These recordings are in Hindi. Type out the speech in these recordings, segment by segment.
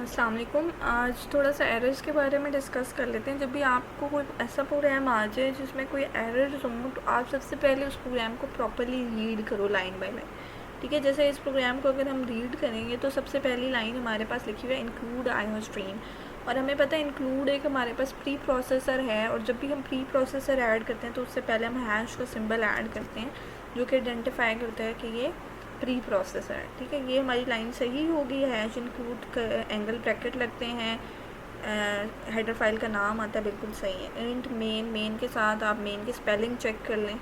अस्सलाम वालेकुम। आज थोड़ा सा एरर्स के बारे में डिस्कस कर लेते हैं। जब भी आपको कोई ऐसा प्रोग्राम आ जाए जिसमें कोई एरर हो तो आप सबसे पहले उस प्रोग्राम को प्रॉपर्ली रीड करो लाइन बाय लाइन। ठीक है, जैसे इस प्रोग्राम को अगर हम रीड करेंगे तो सबसे पहली लाइन हमारे पास लिखी हुई है इंक्लूड आईओ स्ट्रीम, और हमें पता है इंक्लूड एक हमारे पास प्री प्रोसेसर है, और जब भी हम प्री प्रोसेसर ऐड करते हैं तो उससे पहले हम हैश का सिंबल ऐड करते हैं जो कि आइडेंटिफाई करता है कि ये प्री प्रोसेसर है। ठीक है, ये हमारी लाइन सही होगी। हैश इंक्लूड एंगल ब्रैकेट लगते हैं, हेडर फाइल का नाम आता है, बिल्कुल सही है। इंट मेन के साथ आप मेन की स्पेलिंग चेक कर लें।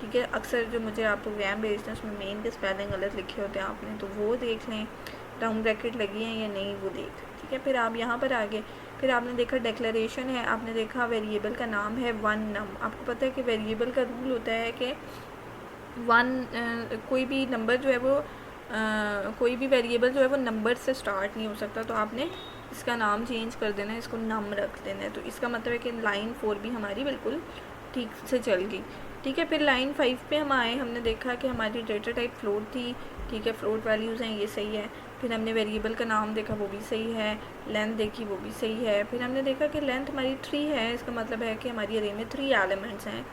ठीक है, अक्सर जो मुझे आप प्रोग्राम भेजते हैं उसमें मेन के स्पेलिंग गलत लिखे होते हैं आपने, तो वो देख लें। राउंड ब्रैकेट लगी है या नहीं वो देख। ठीक है, फिर आप यहाँ पर आगे फिर आपने देखा डिक्लेरेशन है, आपने देखा वेरिएबल का नाम है वन नम। आपको पता है कि वेरिएबल का रूल होता है कि कोई भी नंबर जो है वो कोई भी वेरिएबल जो है वो नंबर से स्टार्ट नहीं हो सकता, तो आपने इसका नाम चेंज कर देना है, इसको नम रख देना है। तो इसका मतलब है कि लाइन 4 भी हमारी बिल्कुल ठीक से चल गई। ठीक है, फिर लाइन 5 पे हम आए, हमने देखा कि हमारी डेटा टाइप फ्लोट थी। ठीक है, फ्लोट वैल्यूज़ हैं, ये सही है। फिर हमने वेरिएबल का नाम देखा, वो भी सही है। लेंथ देखी, वो भी सही है। फिर हमने देखा कि लेंथ हमारी 3 है, इसका मतलब है कि हमारी अरे में 3 एलिमेंट्स हैं।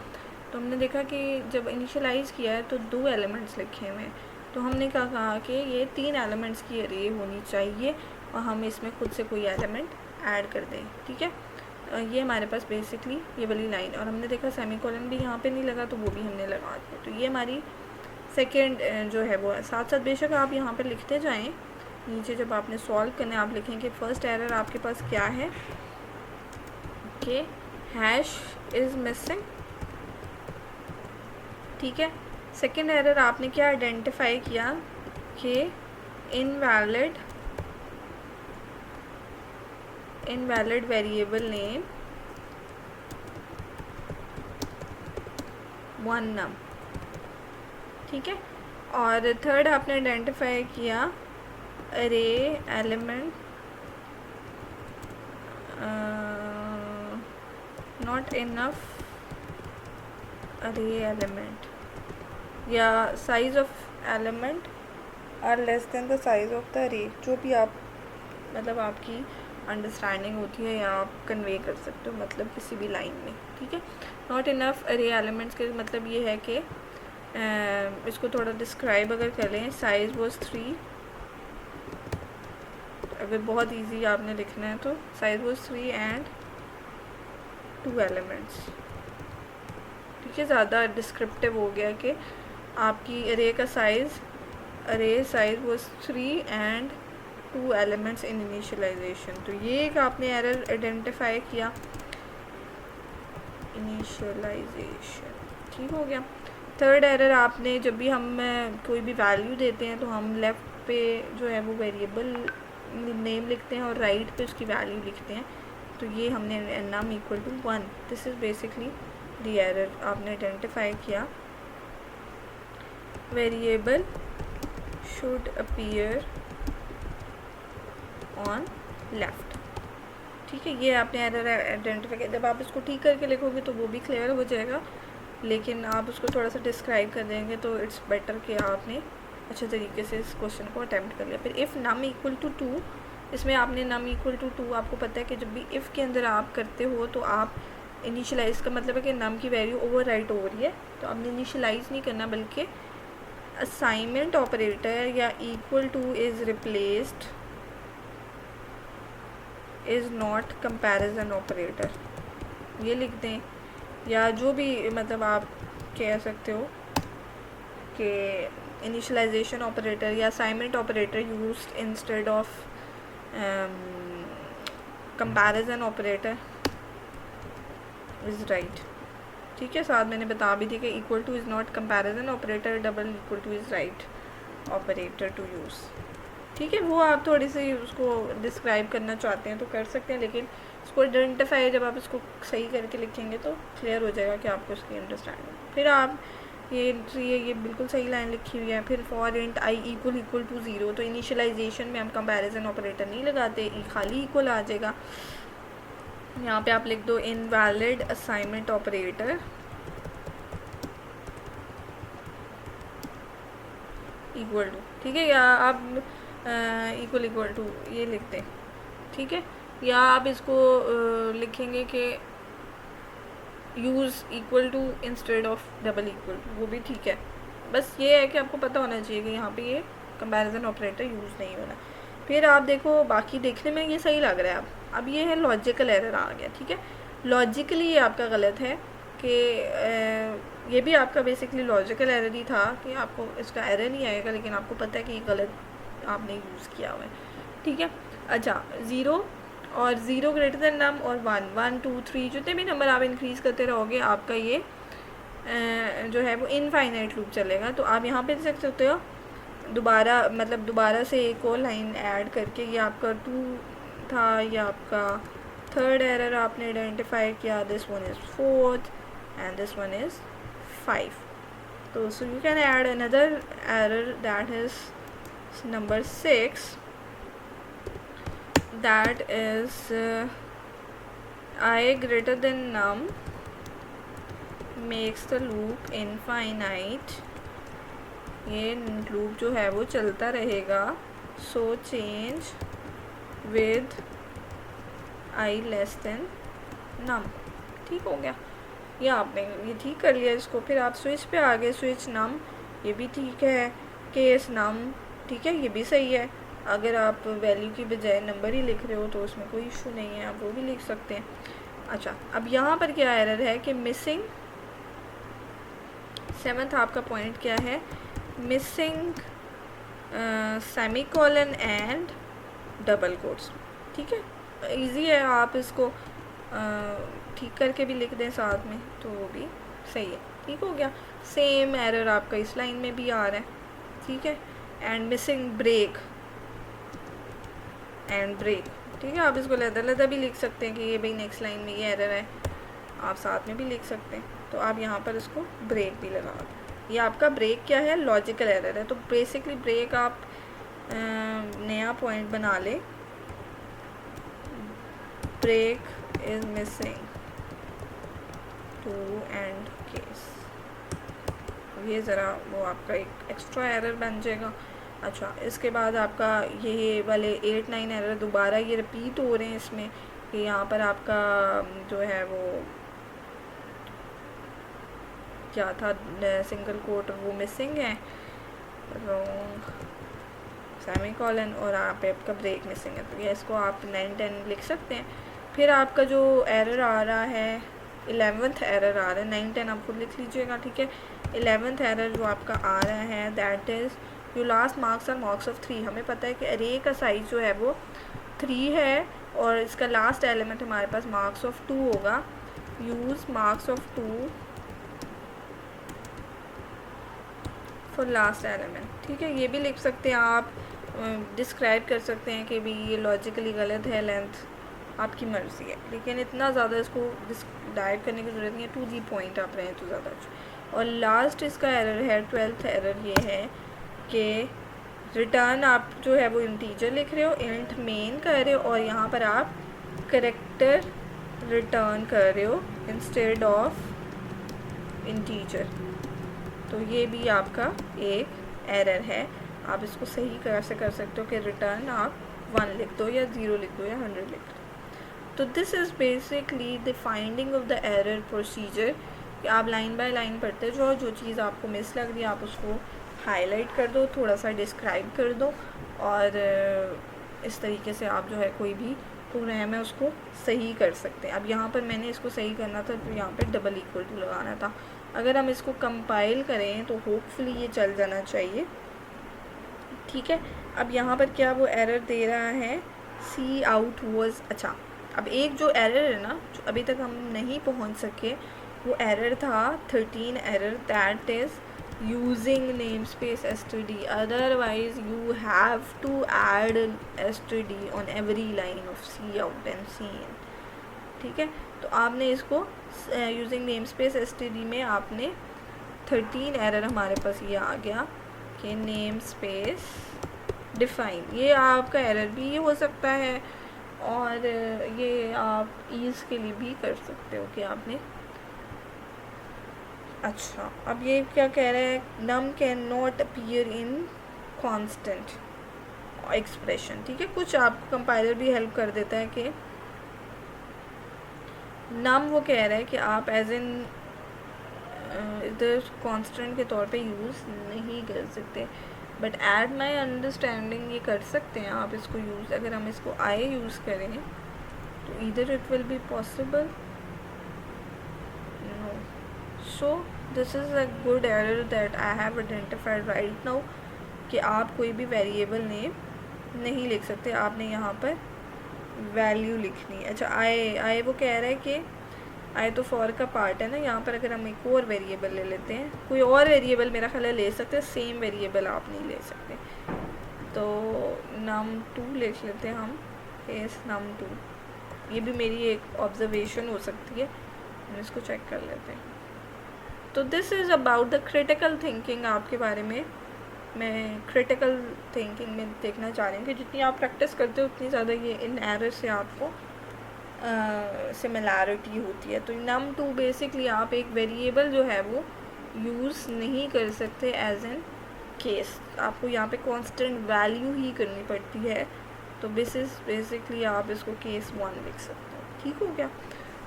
तो हमने देखा कि जब इनिशियलाइज़ किया है तो 2 एलिमेंट्स लिखे हुए हैं, तो हमने कहा कि ये 3 एलिमेंट्स की अरे होनी चाहिए और हम इसमें खुद से कोई एलिमेंट ऐड कर दें। ठीक है, ये हमारे पास बेसिकली ये वाली लाइन, और हमने देखा सेमीकोलन भी यहाँ पे नहीं लगा तो वो भी हमने लगा दिया। तो ये हमारी सेकेंड जो है वो। साथ साथ बेशक आप यहाँ पर लिखते जाएँ, नीचे जब आपने सॉल्व करना है आप लिखेंगे फर्स्ट एरर आपके पास क्या है कि हैश इज़ मिसिंग। ठीक है, सेकेंड एरर आपने क्या आइडेंटिफाई किया कि invalid variable name one num. ठीक है, और थर्ड आपने आइडेंटिफाई किया array element not enough array element या size of element are less than the size of the array. जो भी आप मतलब आपकी अंडरस्टैंडिंग होती है या आप कन्वे कर सकते हो मतलब किसी भी लाइन में। ठीक है, नॉट इनफ अरे एलिमेंट्स के मतलब ये है कि इसको थोड़ा डिस्क्राइब अगर करें, साइज़ वॉज 3। अगर बहुत इजी आपने लिखना है तो साइज़ वॉज 3 एंड 2 एलिमेंट्स। ठीक है, ज़्यादा डिस्क्रिप्टिव हो गया कि आपकी अरे का size was 3 and 2 elements in initialization. तो ये एक आपने एरर आइडेंटिफाई किया, इनिशियलाइजेशन। ठीक हो गया। थर्ड एरर आपने जब भी हम कोई भी वैल्यू देते हैं तो हम लेफ़्ट पे जो है वो वेरिएबल नेम लिखते हैं और राइट पे उसकी वैल्यू लिखते हैं, तो ये हमने num equal to 1। This is basically the error आपने आइडेंटिफाई किया। Variable should appear on left. ठीक है, ये आपने एरर आइडेंटिफाई किया। जब आप इसको ठीक करके लिखोगे तो वो भी क्लियर हो जाएगा, लेकिन आप उसको थोड़ा सा डिस्क्राइब कर देंगे तो इट्स बेटर कि आपने अच्छे तरीके से इस क्वेश्चन को अटैम्प्ट कर लिया। फिर इफ़ नम इक्वल टू 2, इसमें आपने नम इक्वल टू 2, आपको पता है कि जब भी इफ़ के अंदर आप करते हो तो आप इनिशियलाइज़ का मतलब है कि नम की वैल्यू ओवर राइट हो रही है, तो आपने इनिशियलाइज़ नहीं करना बल्कि असाइनमेंट ऑपरेटर या equal to is replaced is not comparison operator ये लिख दें, या जो भी मतलब आप कह सकते हो कि इनिशियलाइजेशन ऑपरेटर या assignment operator used instead of comparison operator is right. ठीक है, साथ मैंने बता भी दी कि equal to is not comparison operator, double equal to is right operator to use. ठीक है, वो आप थोड़ी सी उसको डिस्क्राइब करना चाहते हैं तो कर सकते हैं, लेकिन इसको आइडेंटिफाई जब आप इसको सही करके लिखेंगे तो क्लियर हो जाएगा कि आपको इसकी अंडरस्टैंडिंग। फिर आप ये बिल्कुल सही लाइन लिखी हुई है। फिर for int i equal to 0, तो इनिशियलाइजेशन में हम कंपैरिजन ऑपरेटर नहीं लगाते, खाली इक्वल आ जाएगा। यहाँ पे आप लिख दो invalid assignment operator equal to. ठीक है, या आप इक्वल टू ये लिख दें, ठीक है, या आप इसको लिखेंगे कि use equal to instead of double equal to, वो भी ठीक है। बस ये है कि आपको पता होना चाहिए कि यहाँ पे ये कंपैरिजन ऑपरेटर यूज़ नहीं होना। फिर आप देखो, बाकी देखने में ये सही लग रहा है। अब ये है लॉजिकल एरर आ गया, ठीक है। लॉजिकली ये आपका गलत है कि ये भी आपका बेसिकली लॉजिकल एरर ही था कि आपको इसका एरर नहीं आएगा, लेकिन आपको पता है कि ये गलत आपने यूज़ किया हुआ है, ठीक है। अच्छा, 0 और 0 ग्रेटर देन नम और 1 1 2 3 जितने भी नंबर आप इंक्रीज़ करते रहोगे आपका ये जो है वो इनफाइनाइट लूप चलेगा। तो आप यहाँ पे देख सकते हो दोबारा से एक और लाइन ऐड करके, ये आपका 2 था, ये आपका थर्ड एरर आपने आइडेंटिफाई किया, this one is 4th and this one is 5। तो so you can add another error that is number 6, that is I greater than num makes the loop infinite। ये लूप जो है वो चलता रहेगा। so change with I less than num। ठीक हो गया, ये आपने ये ठीक कर लिया इसको। फिर आप स्विच पे आ गए, स्विच नम, ये भी ठीक है। केस नम, ठीक है, ये भी सही है। अगर आप वैल्यू की बजाय नंबर ही लिख रहे हो तो उसमें कोई इशू नहीं है, आप वो भी लिख सकते हैं। अच्छा, अब यहाँ पर क्या एरर है कि मिसिंग 7th आपका पॉइंट क्या है, missing semicolon and double quotes. ठीक है, इजी है, आप इसको ठीक करके भी लिख दें साथ में तो वो भी सही है। ठीक हो गया, सेम एरर आपका इस लाइन में भी आ रहा है, ठीक है। And missing break and break, ठीक है, आप इसको लदा भी लिख सकते हैं कि ये भाई नेक्स्ट लाइन में ये एरर है, आप साथ में भी लिख सकते हैं। तो आप यहाँ पर इसको ब्रेक भी लगा दें। ये आपका ब्रेक क्या है, लॉजिकल एरर है। तो बेसिकली ब्रेक आप नया पॉइंट बना ले, break is missing 2 and case, ये ज़रा वो आपका एक एक्स्ट्रा एरर बन जाएगा। अच्छा, इसके बाद आपका ये वाले 8 9 एरर दोबारा ये रिपीट हो रहे हैं इसमें, कि यहाँ पर आपका जो है वो क्या था, सिंगल कोट वो मिसिंग है, रॉन्ग सेमीकोलन, और यहाँ पे आपका ब्रेक मिसिंग है। तो ये इसको आप 9 10 लिख सकते हैं। फिर आपका जो एरर आ रहा है 11th एरर आ रहा है, 9 10 आप खुद लिख लीजिएगा, ठीक है। 11th एरर जो आपका आ रहा है that is you last marks are marks of 3। हमें पता है कि अरे का साइज जो है वो 3 है और इसका लास्ट एलिमेंट हमारे पास मार्क्स ऑफ 2 होगा। Use marks of 2 for last element, ठीक है। ये भी लिख सकते हैं आप, डिस्क्राइब कर सकते हैं कि भी ये लॉजिकली गलत है, लेंथ आपकी मर्ज़ी है, लेकिन इतना ज़्यादा इसको डिस्क्राइब करने की ज़रूरत नहीं है, टू दी पॉइंट आप रहें तो ज़्यादा अच्छा। और लास्ट इसका एरर है 12th एरर ये है कि रिटर्न आप जो है वो इंटीजर लिख रहे हो, इंट मेन कर रहे हो, और यहाँ पर आप करेक्टर रिटर्न कर रहे हो इंस्टेड ऑफ इंटीजर। तो ये भी आपका एक एरर है। आप इसको सही कैसे कर सकते हो कि रिटर्न आप 1 लिख दो या 0 लिख दो या 100 लिख दो। तो this is basically the finding of the error procedure. आप लाइन बाय लाइन पढ़ते जाओ, जो चीज़ आपको मिस लग रही है आप उसको हाईलाइट कर दो, थोड़ा सा डिस्क्राइब कर दो, और इस तरीके से आप जो है कोई भी प्रोग्राम है उसको सही कर सकते हैं। अब यहाँ पर मैंने इसको सही करना था तो यहाँ पे डबल इक्वल टू लगाना था। अगर हम इसको कंपाइल करें तो होपफुली ये चल जाना चाहिए, ठीक है। अब यहाँ पर क्या वो एरर दे रहा है, सी आउट वॉज। अच्छा, अब एक जो एरर है ना जो अभी तक हम नहीं पहुँच सके, वो एरर था 13 error, that is using namespace std, otherwise you have to add std on every line of cout and cin, ठीक है। तो आपने इसको using namespace std में आपने 13 एरर हमारे पास ये आ गया कि namespace define, ये आपका एरर भी हो सकता है और ये आप ईज़ के लिए भी कर सकते हो कि आपने। अच्छा, अब ये क्या कह रहा है, num can not appear in constant. Expression, ठीक है। कुछ आपको कंपाइलर भी हेल्प कर देता है कि नम वो कह रहा है कि आप एज इन इधर कांस्टेंट के तौर पे यूज़ नहीं कर सकते, बट एट माई अंडरस्टैंडिंग ये कर सकते हैं आप इसको यूज़। अगर हम इसको आई यूज़ करें तो इधर it will be possible, no. So this is a good error that I have identified right now कि आप कोई भी वेरिएबल नेम नहीं लिख सकते, आपने यहाँ पर वैल्यू लिखनी है। अच्छा, आई वो कह रहा है कि आई तो फॉर का पार्ट है ना, यहाँ पर अगर हम एक और वेरिएबल ले लेते हैं, कोई और वेरिएबल मेरा ख्याल है ले सकते हैं, सेम वेरिएबल आप नहीं ले सकते। तो num2 लिख लेते हैं हम, एस num2। ये भी मेरी एक ऑब्जर्वेशन हो सकती है, हम इसको चेक कर लेते हैं। तो this is about the critical thinking. आपके बारे में मैं क्रिटिकल थिंकिंग में देखना चाह रही हूँ कि जितनी आप प्रैक्टिस करते हो उतनी ज़्यादा ये इन एरर से आपको सिमिलैरिटी होती है। तो num2 बेसिकली आप एक वेरिएबल जो है वो यूज़ नहीं कर सकते एज एन केस, आपको यहाँ पे कांस्टेंट वैल्यू ही करनी पड़ती है। तो दिस इज़ बेसिकली आप इसको केस 1 लिख सकते हो, ठीक हो गया।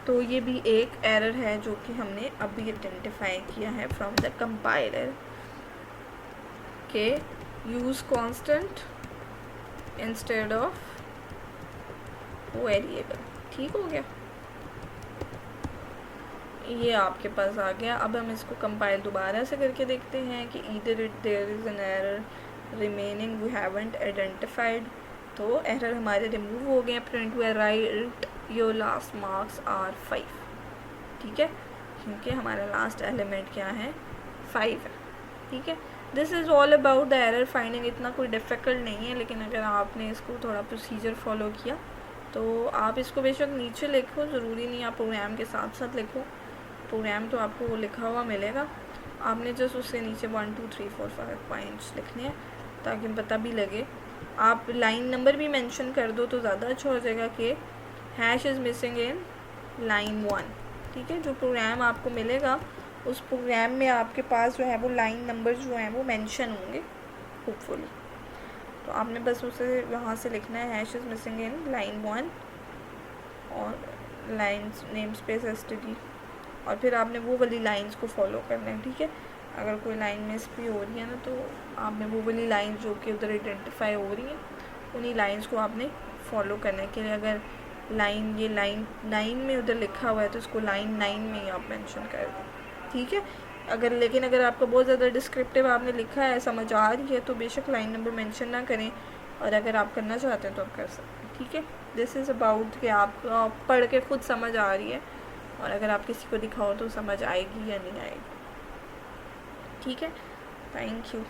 तो ये भी एक एरर है जो कि हमने अभी आइडेंटिफाई किया है फ्रॉम द कंपाइलर के use constant instead of variable, ठीक हो गया। ये आपके पास आ गया। अब हम इसको कंपाइल दोबारा से करके देखते हैं कि either it there is an error remaining we haven't identified. तो एरर हमारे रिमूव हो गए। प्रिंट हुआ right your last marks are 5, ठीक है, क्योंकि हमारा लास्ट एलिमेंट क्या है 5 है, ठीक है। This is all about the error finding. इतना कोई डिफ़िकल्ट नहीं है, लेकिन अगर आपने इसको थोड़ा प्रोसीजर फॉलो किया तो आप इसको बेशक नीचे लिखो, ज़रूरी नहीं आप प्रोग्राम के साथ साथ लिखो। प्रोग्राम तो आपको वो लिखा हुआ मिलेगा, आपने जस्ट उससे नीचे 1 2 3 4 5 पॉइंट्स लिखने हैं ताकि पता भी लगे। आप लाइन नंबर भी मेंशन कर दो तो ज़्यादा अच्छा हो जाएगा कि hash is missing in line 1, ठीक है। जो प्रोग्राम आपको मिलेगा उस प्रोग्राम में आपके पास जो है वो लाइन नंबर जो हैं वो मेंशन होंगे होपफुली। तो आपने बस उसे वहाँ से लिखना है hash is missing in line 1 और लाइन नेम स्पेस std, और फिर आपने वो वाली लाइंस को फॉलो करना है, ठीक है। अगर कोई लाइन मिस भी हो रही है ना तो आपने वो वाली लाइन जो कि उधर आइडेंटिफाई हो रही हैं उन्हीं लाइंस को आपने फॉलो करना है। कि अगर लाइन ये लाइन 9 में उधर लिखा हुआ है तो इसको लाइन 9 में ही आप मेंशन कर दें, ठीक है। अगर आपका बहुत ज़्यादा डिस्क्रिप्टिव आपने लिखा है, समझ आ रही है, तो बेशक लाइन नंबर मेंशन ना करें, और अगर आप करना चाहते हैं तो आप कर सकते हैं, ठीक है। दिस इज़ अबाउट कि आपको पढ़ के खुद समझ आ रही है, और अगर आप किसी को दिखाओ तो समझ आएगी या नहीं आएगी, ठीक है। Thank you.